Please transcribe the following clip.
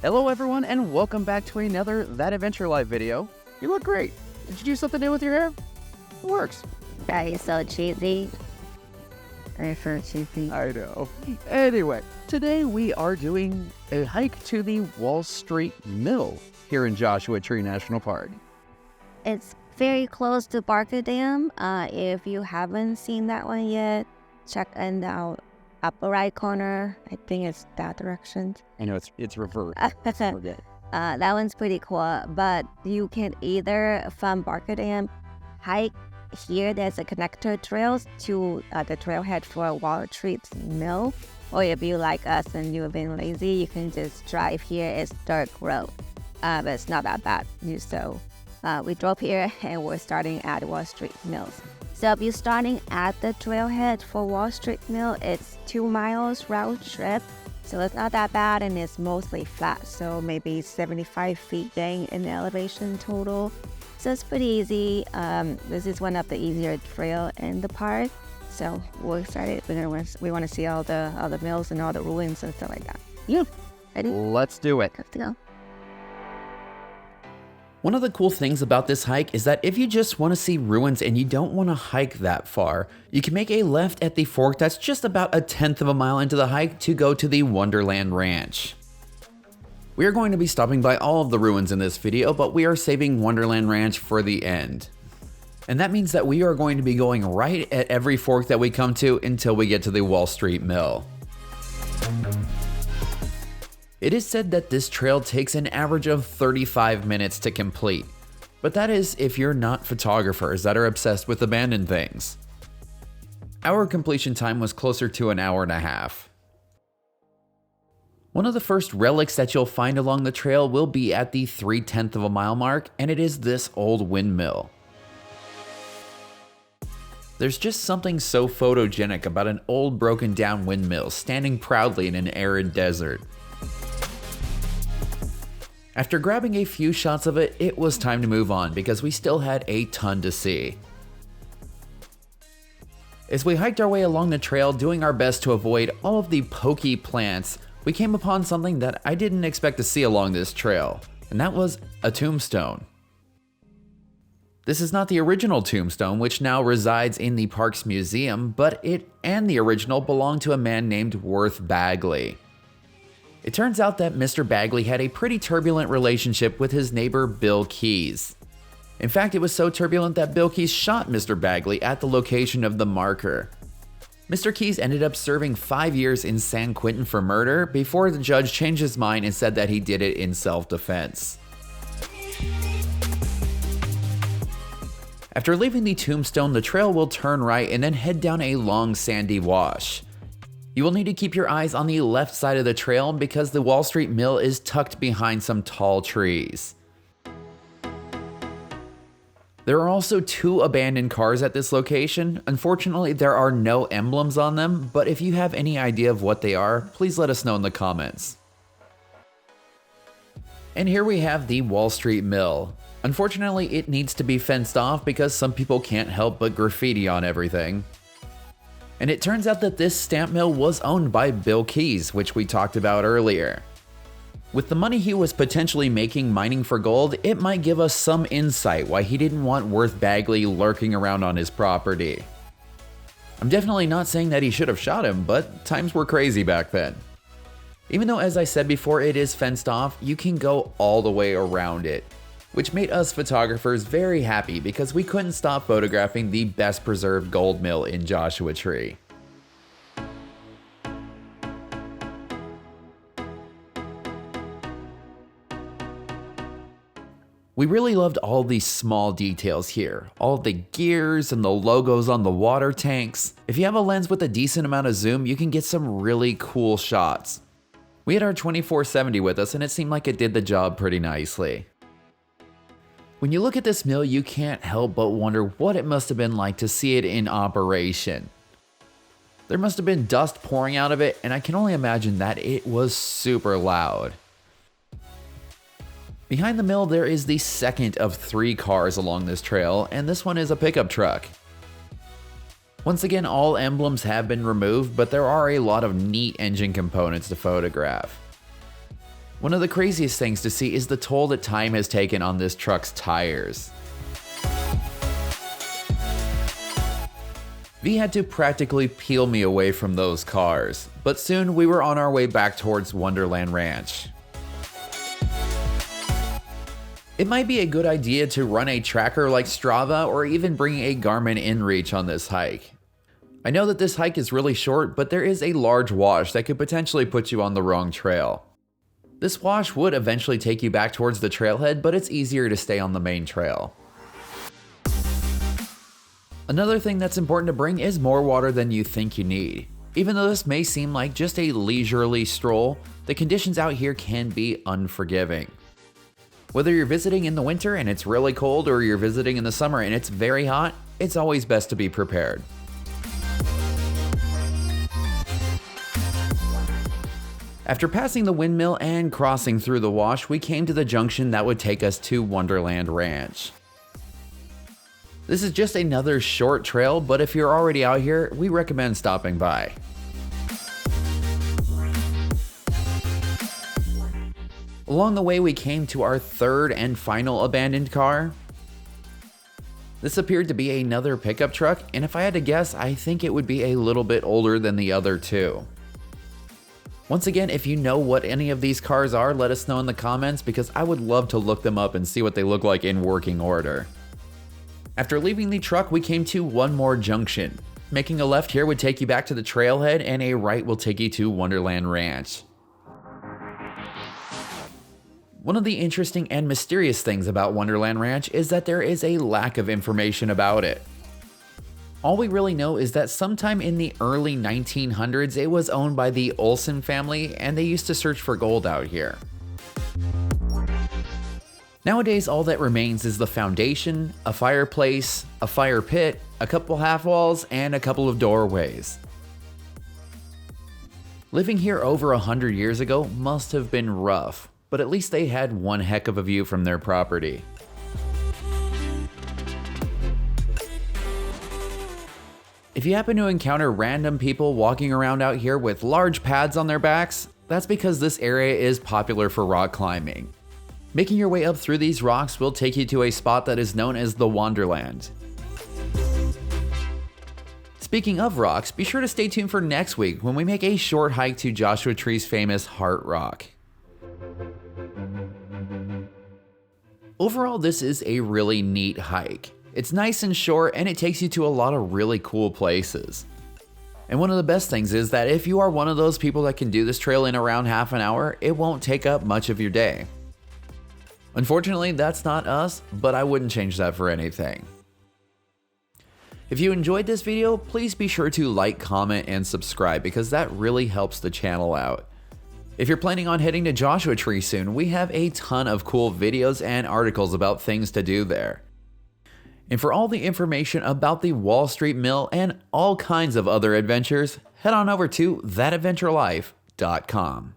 Hello everyone and welcome back to another That Adventure Life video. You look great. Did you do something new with your hair? It works. That is so cheesy. Very cheesy. I know. Anyway, today we are doing a hike to the Wall Street Mill here in Joshua Tree National Park. It's very close to Barker Dam. If you haven't seen that one yet, check in the upper right corner. I think it's that direction. I know it's reversed. That one's pretty cool, but you can either from Barker Dam hike here. There's a connector trails to the trailhead for Wall Street Mill, or if you like us and you've been lazy, you can just drive here. It's dirt road, but it's not that bad. So we drove here and we're starting at Wall Street Mills. So if you're starting at the trailhead for Wall Street Mill, it's 2 miles round trip. So it's not that bad and it's mostly flat. So maybe 75 feet gain in elevation total. So it's pretty easy. This is one of the easier trail in the park. So we're excited. We want to see all the mills and all the ruins and stuff like that. Yeah. Ready? Let's do it. Let's go. One of the cool things about this hike is that if you just want to see ruins and you don't want to hike that far, you can make a left at the fork that's just about 1/10 of a mile into the hike to go to the Wonderland Ranch. We are going to be stopping by all of the ruins in this video, but we are saving Wonderland Ranch for the end. And that means that we are going to be going right at every fork that we come to until we get to the Wall Street Mill. It is said that this trail takes an average of 35 minutes to complete, but that is if you're not photographers that are obsessed with abandoned things. Our completion time was closer to an hour and a half. One of the first relics that you'll find along the trail will be at the 3/10 of a mile mark, and it is this old windmill. There's just something so photogenic about an old broken down windmill standing proudly in an arid desert. After grabbing a few shots of it, it was time to move on because we still had a ton to see. As we hiked our way along the trail, doing our best to avoid all of the pokey plants, we came upon something that I didn't expect to see along this trail, and that was a tombstone. This is not the original tombstone, which now resides in the park's museum, but it and the original belong to a man named Worth Bagley. It turns out that Mr. Bagley had a pretty turbulent relationship with his neighbor Bill Keys. In fact, it was so turbulent that Bill Keys shot Mr. Bagley at the location of the marker. Mr. Keys ended up serving 5 years in San Quentin for murder before the judge changed his mind and said that he did it in self-defense. After leaving the tombstone, the trail will turn right and then head down a long sandy wash. You will need to keep your eyes on the left side of the trail because the Wall Street Mill is tucked behind some tall trees. There are also 2 abandoned cars at this location. Unfortunately, there are no emblems on them, but if you have any idea of what they are, please let us know in the comments. And here we have the Wall Street Mill. Unfortunately, it needs to be fenced off because some people can't help but graffiti on everything. And it turns out that this stamp mill was owned by Bill Keys, which we talked about earlier. With the money he was potentially making mining for gold, it might give us some insight why he didn't want Worth Bagley lurking around on his property. I'm definitely not saying that he should have shot him, but times were crazy back then. Even though, as I said before, it is fenced off, you can go all the way around it, which made us photographers very happy because we couldn't stop photographing the best preserved gold mill in Joshua Tree. We really loved all these small details here, all the gears and the logos on the water tanks. If you have a lens with a decent amount of zoom, you can get some really cool shots. We had our 24-70 with us and it seemed like it did the job pretty nicely. When you look at this mill, you can't help but wonder what it must have been like to see it in operation. There must have been dust pouring out of it, and I can only imagine that it was super loud. Behind the mill, there is the second of 3 cars along this trail, and this one is a pickup truck. Once again, all emblems have been removed, but there are a lot of neat engine components to photograph. One of the craziest things to see is the toll that time has taken on this truck's tires. V had to practically peel me away from those cars, but soon we were on our way back towards Wonderland Ranch. It might be a good idea to run a tracker like Strava or even bring a Garmin InReach on this hike. I know that this hike is really short, but there is a large wash that could potentially put you on the wrong trail. This wash would eventually take you back towards the trailhead, but it's easier to stay on the main trail. Another thing that's important to bring is more water than you think you need. Even though this may seem like just a leisurely stroll, the conditions out here can be unforgiving. Whether you're visiting in the winter and it's really cold or you're visiting in the summer and it's very hot, it's always best to be prepared. After passing the Windmill and crossing through the wash, we came to the junction that would take us to Wonderland Ranch. This is just another short trail, but if you're already out here, we recommend stopping by. Along the way, we came to our third and final abandoned car. This appeared to be another pickup truck, and if I had to guess, I think it would be a little bit older than the other two. Once again, if you know what any of these cars are, let us know in the comments because I would love to look them up and see what they look like in working order. After leaving the truck, we came to one more junction. Making a left here would take you back to the trailhead, and a right will take you to Wonderland Ranch. One of the interesting and mysterious things about Wonderland Ranch is that there is a lack of information about it. All we really know is that sometime in the early 1900s, it was owned by the Olsen family, and they used to search for gold out here. Nowadays, all that remains is the foundation, a fireplace, a fire pit, a couple half walls, and a couple of doorways. Living here over 100 years ago must have been rough, but at least they had one heck of a view from their property. If you happen to encounter random people walking around out here with large pads on their backs, that's because this area is popular for rock climbing. Making your way up through these rocks will take you to a spot that is known as the Wonderland. Speaking of rocks, be sure to stay tuned for next week when we make a short hike to Joshua Tree's famous Heart Rock. Overall, this is a really neat hike. It's nice and short, and it takes you to a lot of really cool places. And one of the best things is that if you are one of those people that can do this trail in around half an hour, it won't take up much of your day. Unfortunately, that's not us, but I wouldn't change that for anything. If you enjoyed this video, please be sure to like, comment, and subscribe because that really helps the channel out. If you're planning on heading to Joshua Tree soon, we have a ton of cool videos and articles about things to do there. And for all the information about the Wall Street Mill and all kinds of other adventures, head on over to thatadventurelife.com.